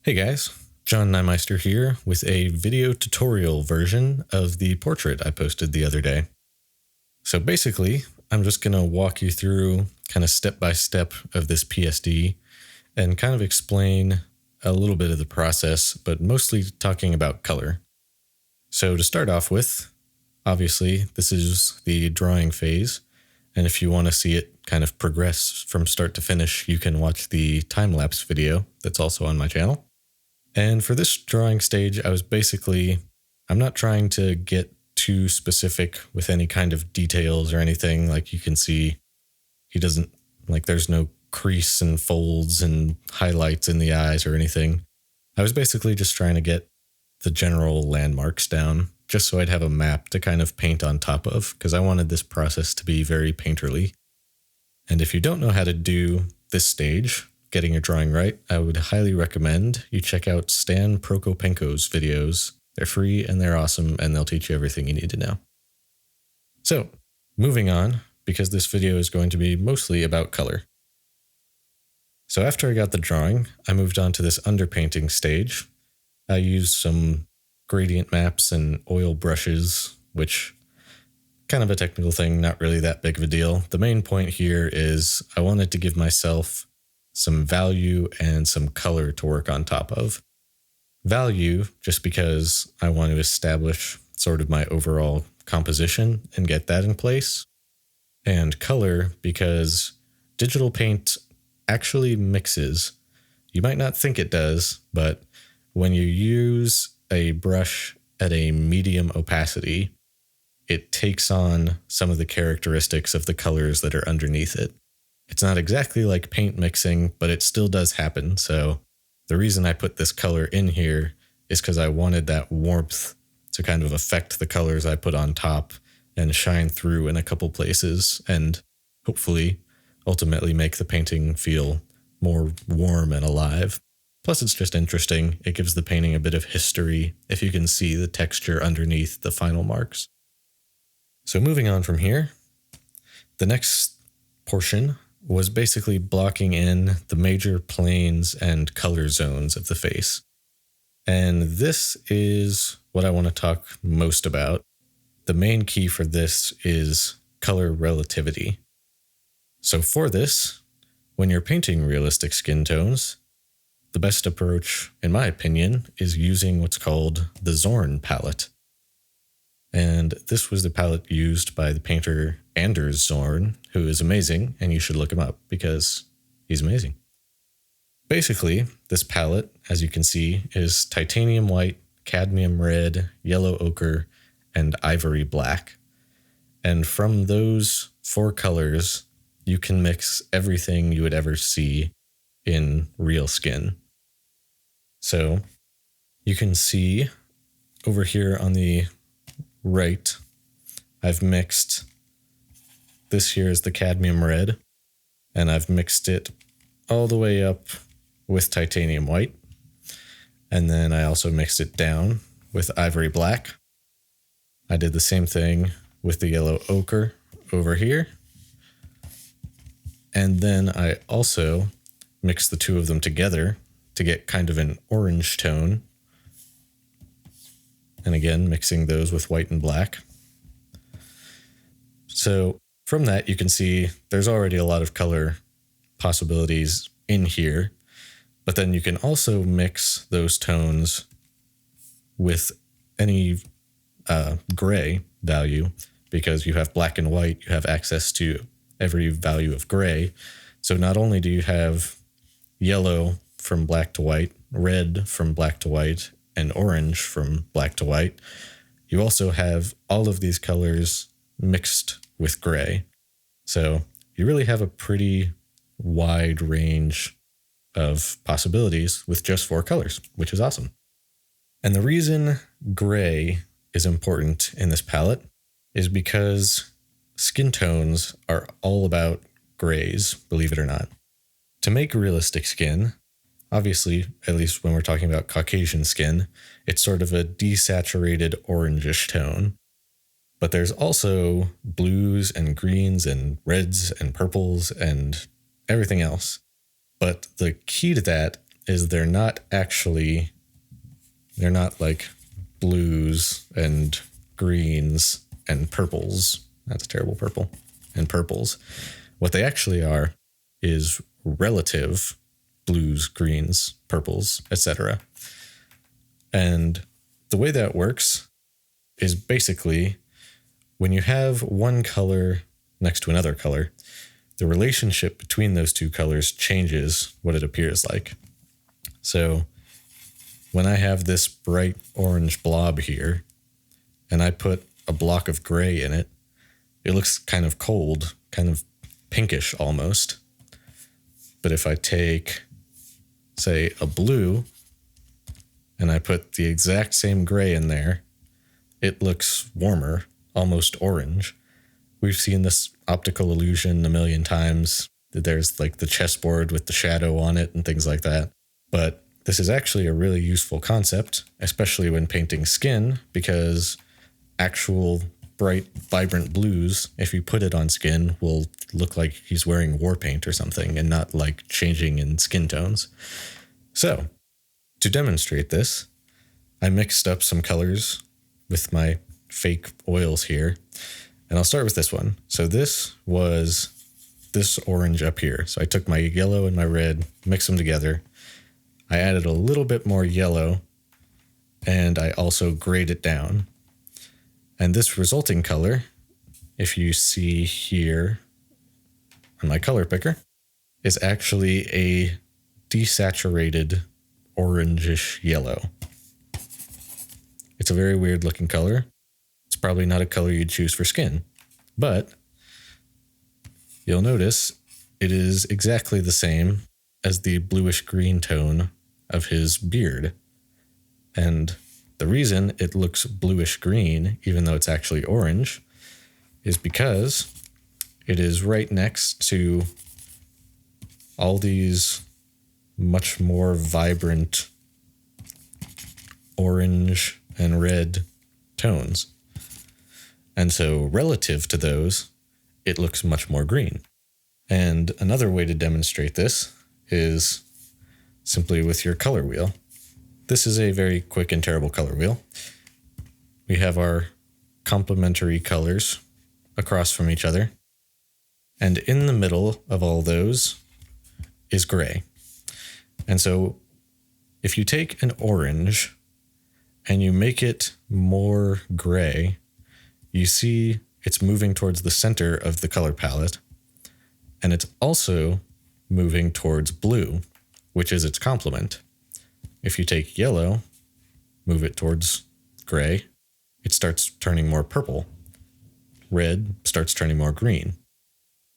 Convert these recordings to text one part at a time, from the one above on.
Hey guys, John Neimeister here with a video tutorial version of the portrait I posted the other day. So basically, I'm just going to walk you through kind of step by step of this PSD and kind of explain a little bit of the process, but mostly talking about color. So to start off with, obviously this is the drawing phase, and if you want to see it kind of progress from start to finish, you can watch the time-lapse video that's also on my channel. And for this drawing stage, I'm not trying to get too specific with any kind of details or anything. Like you can see, there's no crease and folds and highlights in the eyes or anything. I was basically just trying to get the general landmarks down, just so I'd have a map to kind of paint on top of, because I wanted this process to be very painterly. And if you don't know how to do this stage, getting your drawing right, I would highly recommend you check out Stan Prokopenko's videos. They're free and they're awesome, and they'll teach you everything you need to know. So, moving on, because this video is going to be mostly about color. So after I got the drawing, I moved on to this underpainting stage. I used some gradient maps and oil brushes, which kind of a technical thing, not really that big of a deal. The main point here is I wanted to give myself some value and some color to work on top of. Value, just because I want to establish sort of my overall composition and get that in place. And color, because digital paint actually mixes. You might not think it does, but when you use a brush at a medium opacity, it takes on some of the characteristics of the colors that are underneath it. It's not exactly like paint mixing, but it still does happen. So the reason I put this color in here is because I wanted that warmth to kind of affect the colors I put on top and shine through in a couple places and hopefully ultimately make the painting feel more warm and alive. Plus it's just interesting. It gives the painting a bit of history if you can see the texture underneath the final marks. So moving on from here, the next portion was basically blocking in the major planes and color zones of the face. And this is what I want to talk most about. The main key for this is color relativity. So for this, when you're painting realistic skin tones, the best approach, in my opinion, is using what's called the Zorn palette. And this was the palette used by the painter Anders Zorn, who is amazing, and you should look him up because he's amazing. Basically, this palette, as you can see, is titanium white, cadmium red, yellow ochre, and ivory black. And from those four colors, you can mix everything you would ever see in real skin. So you can see over here on the right, I've mixed this here is the cadmium red, and I've mixed it all the way up with titanium white. And then I also mixed it down with ivory black. I did the same thing with the yellow ochre over here. And then I also mixed the two of them together to get kind of an orange tone. And again, mixing those with white and black. So from that, you can see there's already a lot of color possibilities in here, but then you can also mix those tones with any gray value, because you have black and white, you have access to every value of gray. So not only do you have yellow from black to white, red from black to white, and orange from black to white, you also have all of these colors mixed with gray. So you really have a pretty wide range of possibilities with just four colors, which is awesome. And the reason gray is important in this palette is because skin tones are all about grays, believe it or not. To make realistic skin, obviously, at least when we're talking about Caucasian skin, it's sort of a desaturated orangish tone. But there's also blues and greens and reds and purples and everything else. But the key to that is they're not like blues and greens and purples. That's a terrible purple. And purples. What they actually are is relative blues, greens, purples, etc. And the way that works is basically when you have one color next to another color, the relationship between those two colors changes what it appears like. So when I have this bright orange blob here, and I put a block of gray in it, it looks kind of cold, kind of pinkish almost. But if I take, say, a blue, and I put the exact same gray in there, it looks warmer, almost orange. We've seen this optical illusion a million times. There's like the chessboard with the shadow on it and things like that. But this is actually a really useful concept, especially when painting skin, because actual bright, vibrant blues, if you put it on skin, will look like he's wearing war paint or something and not like changing in skin tones. So, to demonstrate this, I mixed up some colors with my fake oils here, and I'll start with this one. So this was this orange up here. So I took my yellow and my red, mixed them together. I added a little bit more yellow, and I also grayed it down. And this resulting color, if you see here on my color picker, is actually a desaturated orangish yellow. It's a very weird looking color. It's probably not a color you'd choose for skin, but you'll notice it is exactly the same as the bluish green tone of his beard. And the reason it looks bluish green, even though it's actually orange, is because it is right next to all these much more vibrant orange and red tones. And so relative to those, it looks much more green. And another way to demonstrate this is simply with your color wheel. This is a very quick and terrible color wheel. We have our complementary colors across from each other. And in the middle of all those is gray. And so if you take an orange and you make it more gray, you see it's moving towards the center of the color palette. And it's also moving towards blue, which is its complement. If you take yellow, move it towards gray, it starts turning more purple. Red starts turning more green.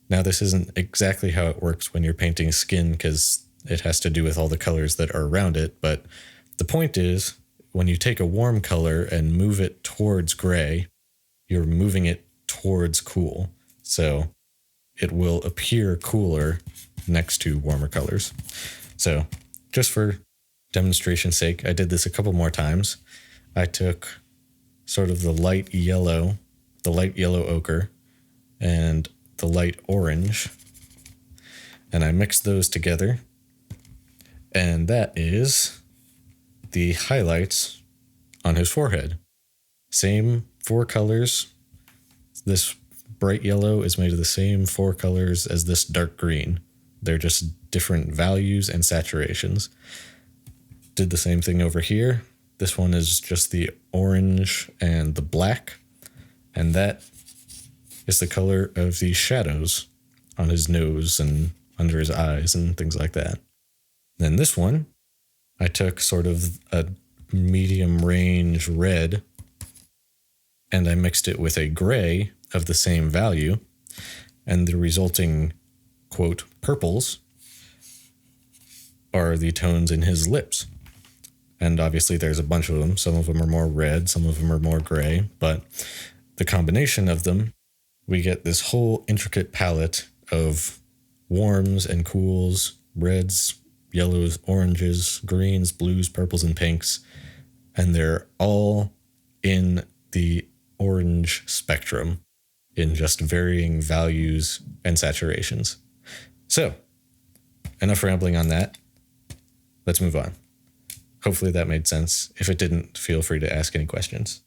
Now, this isn't exactly how it works when you're painting skin, because it has to do with all the colors that are around it. But the point is, when you take a warm color and move it towards gray, you're moving it towards cool. So it will appear cooler next to warmer colors. So just for demonstration's sake, I did this a couple more times. I took sort of the light yellow ochre, and the light orange, and I mixed those together. And that is the highlights on his forehead. Same 4 colors. This bright yellow is made of the same 4 colors as this dark green. They're just different values and saturations. Did the same thing over here. This one is just the orange and the black. And that is the color of the shadows on his nose and under his eyes and things like that. Then this one, I took sort of a medium range red, and I mixed it with a gray of the same value, and the resulting, quote, purples are the tones in his lips. And obviously there's a bunch of them. Some of them are more red, some of them are more gray, but the combination of them, we get this whole intricate palette of warms and cools, reds, yellows, oranges, greens, blues, purples, and pinks. And they're all in the orange spectrum in just varying values and saturations. So, enough rambling on that. let's move on. Hopefully that made sense. If it didn't, feel free to ask any questions.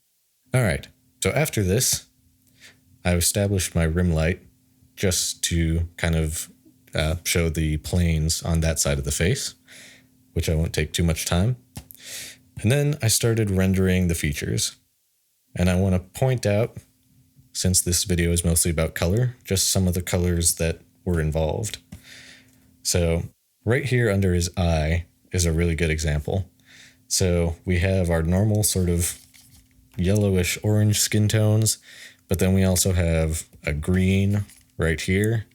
All right, so after this, I established my rim light just to kind of show the planes on that side of the face, which I won't take too much time. And then I started rendering the features. And I want to point out, since this video is mostly about color, just some of the colors that were involved. So right here under his eye is a really good example. So we have our normal sort of yellowish orange skin tones, but then we also have a green right here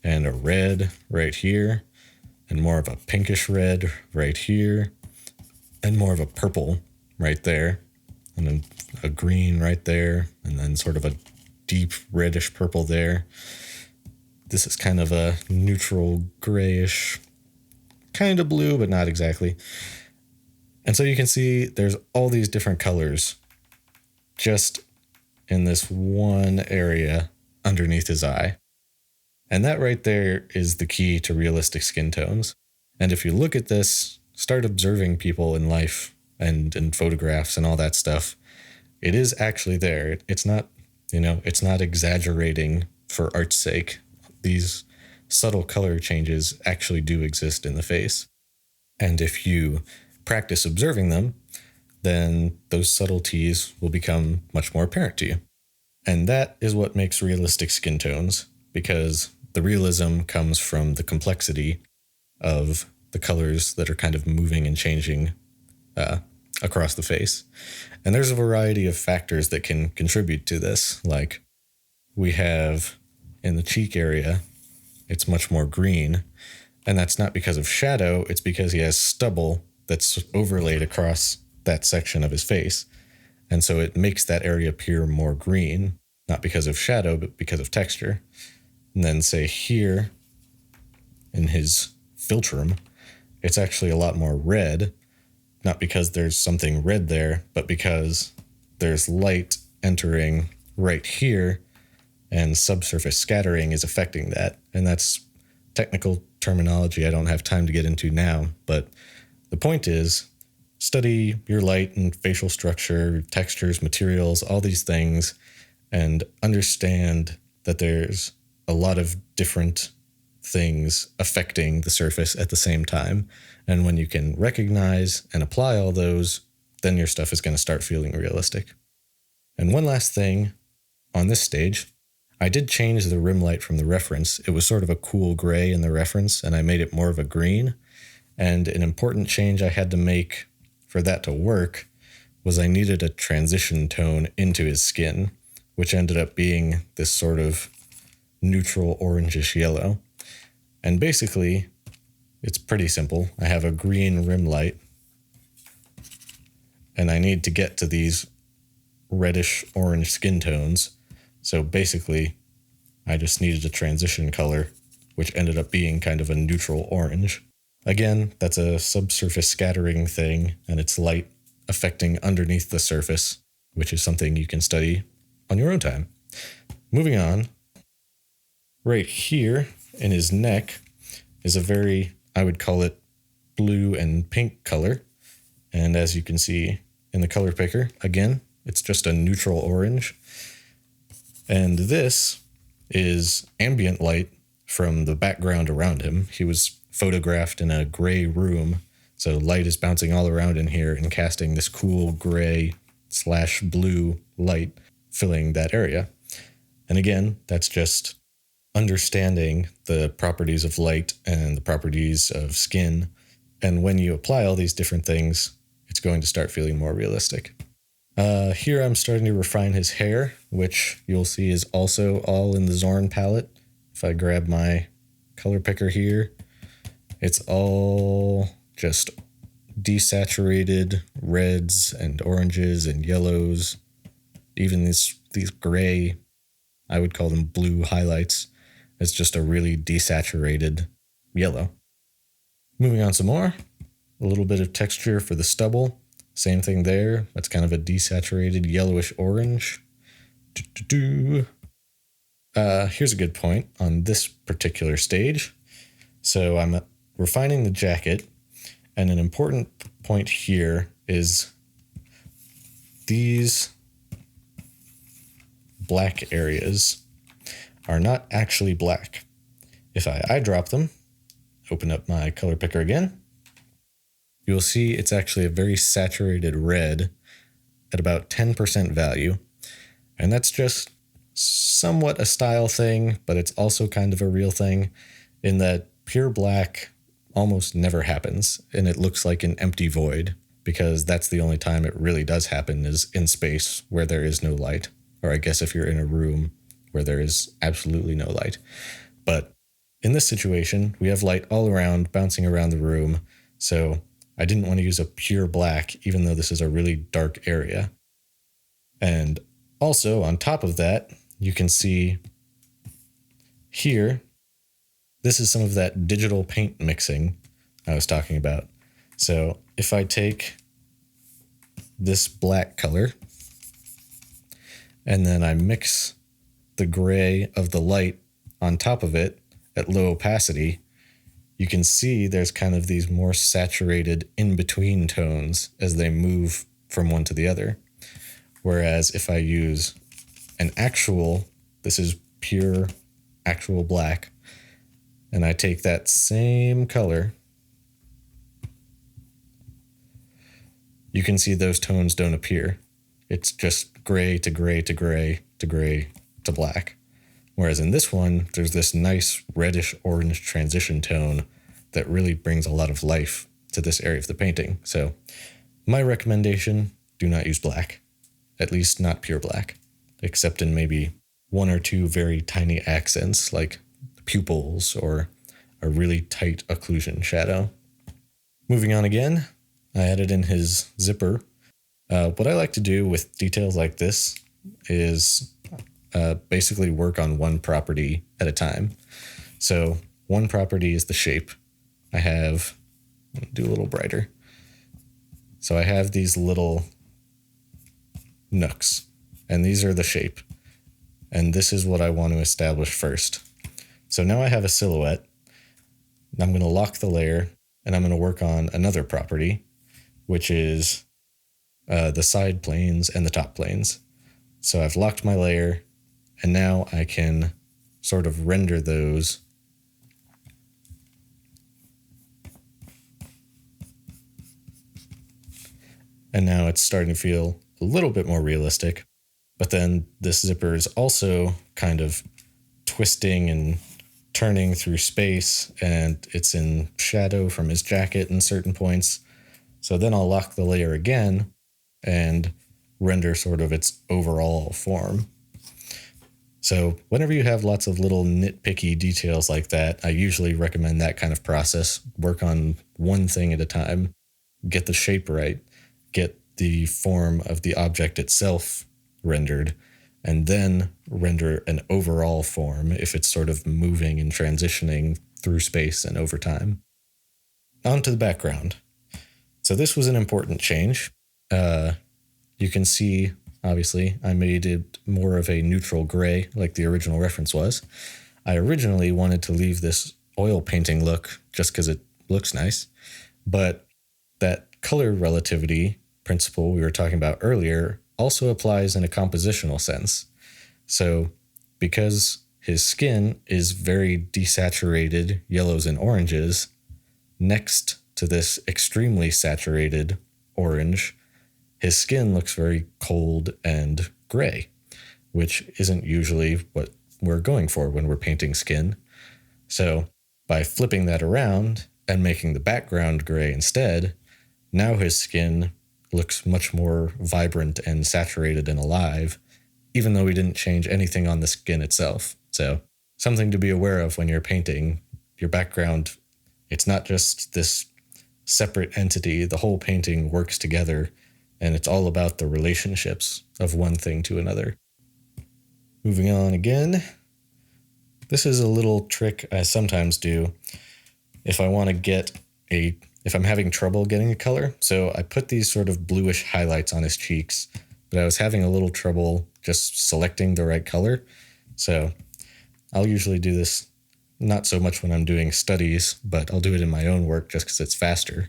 and a red right here and more of a pinkish red right here and more of a purple right there and then a green right there and then sort of a deep reddish purple there. This is kind of a neutral grayish, kind of blue, but not exactly. And so you can see there's all these different colors just in this one area underneath his eye. And that right there is the key to realistic skin tones. And if you look at this, start observing people in life and in photographs and all that stuff, it is actually there. It's not, it's not exaggerating for art's sake. These subtle color changes actually do exist in the face. And if you practice observing them, then those subtleties will become much more apparent to you. And that is what makes realistic skin tones, because the realism comes from the complexity of the colors that are kind of moving and changing across the face. And there's a variety of factors that can contribute to this. Like we have in the cheek area, it's much more green. And that's not because of shadow, it's because he has stubble that's overlaid across that section of his face. And so it makes that area appear more green, not because of shadow, but because of texture. And then say here in his philtrum, it's actually a lot more red, not because there's something red there, but because there's light entering right here and subsurface scattering is affecting that. And that's technical terminology I don't have time to get into now, but the point is study your light and facial structure, textures, materials, all these things, and understand that there's a lot of different things affecting the surface at the same time. And when you can recognize and apply all those, then your stuff is going to start feeling realistic. And one last thing on this stage, I did change the rim light from the reference. It was sort of a cool gray in the reference, and I made it more of a green. And an important change I had to make for that to work was I needed a transition tone into his skin, which ended up being this sort of neutral orangish yellow. And basically, it's pretty simple. I have a green rim light, and I need to get to these reddish orange skin tones. So basically, I just needed a transition color, which ended up being kind of a neutral orange. Again, that's a subsurface scattering thing, and it's light affecting underneath the surface, which is something you can study on your own time. Moving on, right here in his neck is a very, I would call it blue and pink color. And as you can see in the color picker, again, it's just a neutral orange. And this is ambient light from the background around him. He was photographed in a gray room, so light is bouncing all around in here and casting this cool gray/blue light filling that area. And again, that's just understanding the properties of light and the properties of skin. And when you apply all these different things, it's going to start feeling more realistic. Here I'm starting to refine his hair, which you'll see is also all in the Zorn palette. If I grab my color picker here, it's all just desaturated reds and oranges and yellows. Even these gray, I would call them blue highlights. It's just a really desaturated yellow. Moving on some more, a little bit of texture for the stubble. Same thing there. That's kind of a desaturated yellowish orange. Here's a good point on this particular stage. So I'm refining the jacket, And an important point here is these black areas are not actually black. If I eyedrop them, open up my color picker again, you'll see it's actually a very saturated red at about 10% value. And that's just somewhat a style thing, but it's also kind of a real thing in that pure black almost never happens, and it looks like an empty void, because that's the only time it really does happen is in space where there is no light. Or I guess if you're in a room where there is absolutely no light. But in this situation, we have light all around, bouncing around the room, so I didn't want to use a pure black, even though this is a really dark area. And also, on top of that, you can see here, this is some of that digital paint mixing I was talking about. So if I take this black color, and then I mix the gray of the light on top of it at low opacity, you can see there's kind of these more saturated in-between tones as they move from one to the other. Whereas if I use an actual, this is pure actual black, and I take that same color, you can see those tones don't appear. It's just gray to gray to gray to gray to black. Whereas in this one, there's this nice reddish orange transition tone that really brings a lot of life to this area of the painting. So my recommendation, do not use black, at least not pure black, except in maybe one or two very tiny accents like pupils or a really tight occlusion shadow. Moving on again, I added in his zipper. What I like to do with details like this is basically work on one property at a time. So one property is the shape. I have, do a little brighter. So I have these little nooks, and these are the shape. And this is what I want to establish first. So now I have a silhouette. I'm going to lock the layer, and I'm going to work on another property, which is the side planes and the top planes. So I've locked my layer, and now I can sort of render those . And now it's starting to feel a little bit more realistic. But then this zipper is also kind of twisting and turning through space, and it's in shadow from his jacket in certain points. So then I'll lock the layer again and render sort of its overall form. So whenever you have lots of little nitpicky details like that, I usually recommend that kind of process. Work on one thing at a time, get the shape right, get the form of the object itself rendered, and then render an overall form if it's sort of moving and transitioning through space and over time. On to the background. So this was an important change. You can see, obviously, I made it more of a neutral gray like the original reference was. I originally wanted to leave this oil painting look just because it looks nice, but that color relativity principle we were talking about earlier also applies in a compositional sense. So because his skin is very desaturated yellows and oranges, next to this extremely saturated orange, his skin looks very cold and gray, which isn't usually what we're going for when we're painting skin. So by flipping that around and making the background gray instead, now his skin looks much more vibrant and saturated and alive, even though we didn't change anything on the skin itself. So something to be aware of when you're painting your background. It's not just this separate entity. The whole painting works together, and it's all about the relationships of one thing to another. Moving on again. This is a little trick I sometimes do if I want to get if I'm having trouble getting a color. So I put these sort of bluish highlights on his cheeks, but I was having a little trouble just selecting the right color. So I'll usually do this not so much when I'm doing studies, but I'll do it in my own work just because it's faster.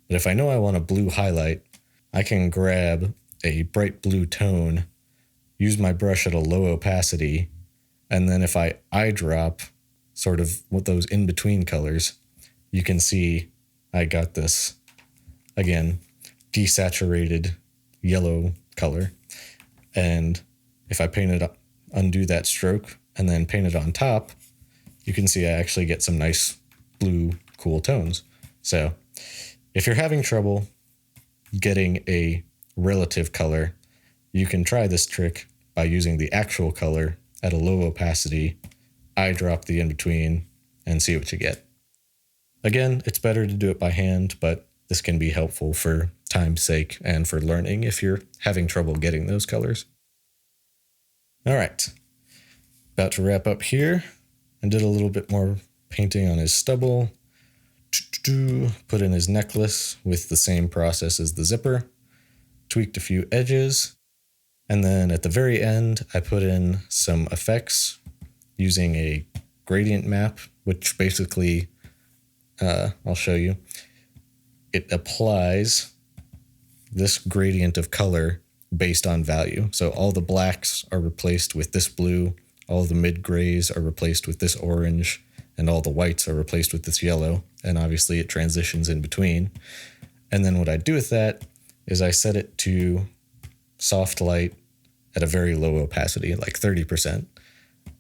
But if I know I want a blue highlight, I can grab a bright blue tone, use my brush at a low opacity, and then if I eyedrop sort of with those in-between colors, you can see I got this, again, desaturated yellow color. And if I paint it, undo that stroke, and then paint it on top, you can see I actually get some nice blue, cool tones. So if you're having trouble getting a relative color, you can try this trick by using the actual color at a low opacity, eyedrop the in-between, and see what you get. Again, it's better to do it by hand, but this can be helpful for time's sake and for learning if you're having trouble getting those colors. All right, about to wrap up here. I did a little bit more painting on his stubble. Put in his necklace with the same process as the zipper. Tweaked a few edges. And then at the very end, I put in some effects using a gradient map, which basically, I'll show you. It applies this gradient of color based on value. So all the blacks are replaced with this blue, all the mid grays are replaced with this orange, and all the whites are replaced with this yellow. And obviously it transitions in between. And then what I do with that is I set it to soft light at a very low opacity, like 30%.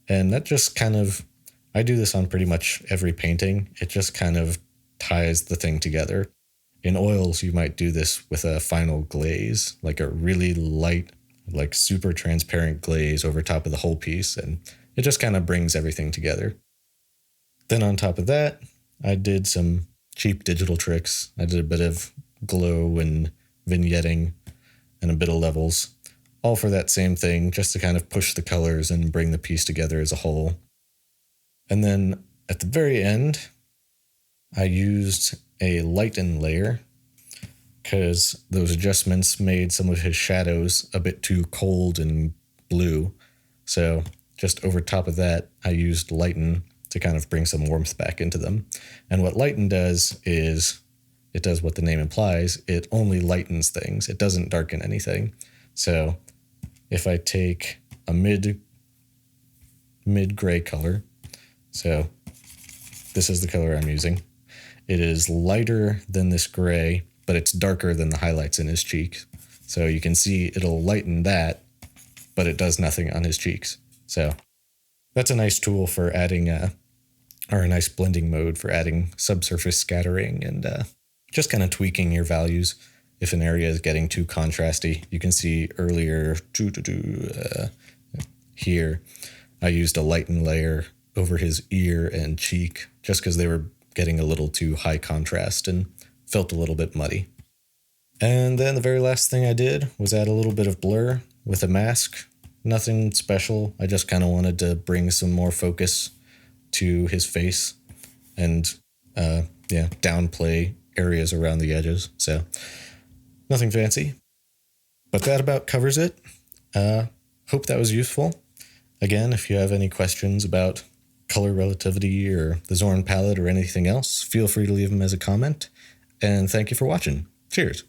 And that just kind of, I do this on pretty much every painting. It just kind of ties the thing together. In oils, you might do this with a final glaze, like a really light, like super transparent glaze over top of the whole piece. And it just kind of brings everything together. Then on top of that, I did some cheap digital tricks. I did a bit of glow and vignetting and a bit of levels, all for that same thing, just to kind of push the colors and bring the piece together as a whole. And then at the very end, I used a lighten layer because those adjustments made some of his shadows a bit too cold and blue. So just over top of that, I used lighten to kind of bring some warmth back into them. And what lighten does is, it does what the name implies, it only lightens things. It doesn't darken anything. So if I take a mid-gray color, so this is the color I'm using. It is lighter than this gray, but it's darker than the highlights in his cheeks. So you can see it'll lighten that, but it does nothing on his cheeks. So that's a nice tool for adding, or a nice blending mode for adding subsurface scattering and just kind of tweaking your values. If an area is getting too contrasty, you can see earlier here, I used a lighten layer over his ear and cheek just because they were getting a little too high contrast and felt a little bit muddy. And then the very last thing I did was add a little bit of blur with a mask. Nothing special. I just kind of wanted to bring some more focus to his face and downplay areas around the edges. So nothing fancy, but that about covers it. Hope that was useful. Again, if you have any questions about color relativity or the Zorn palette or anything else, feel free to leave them as a comment. And thank you for watching. Cheers.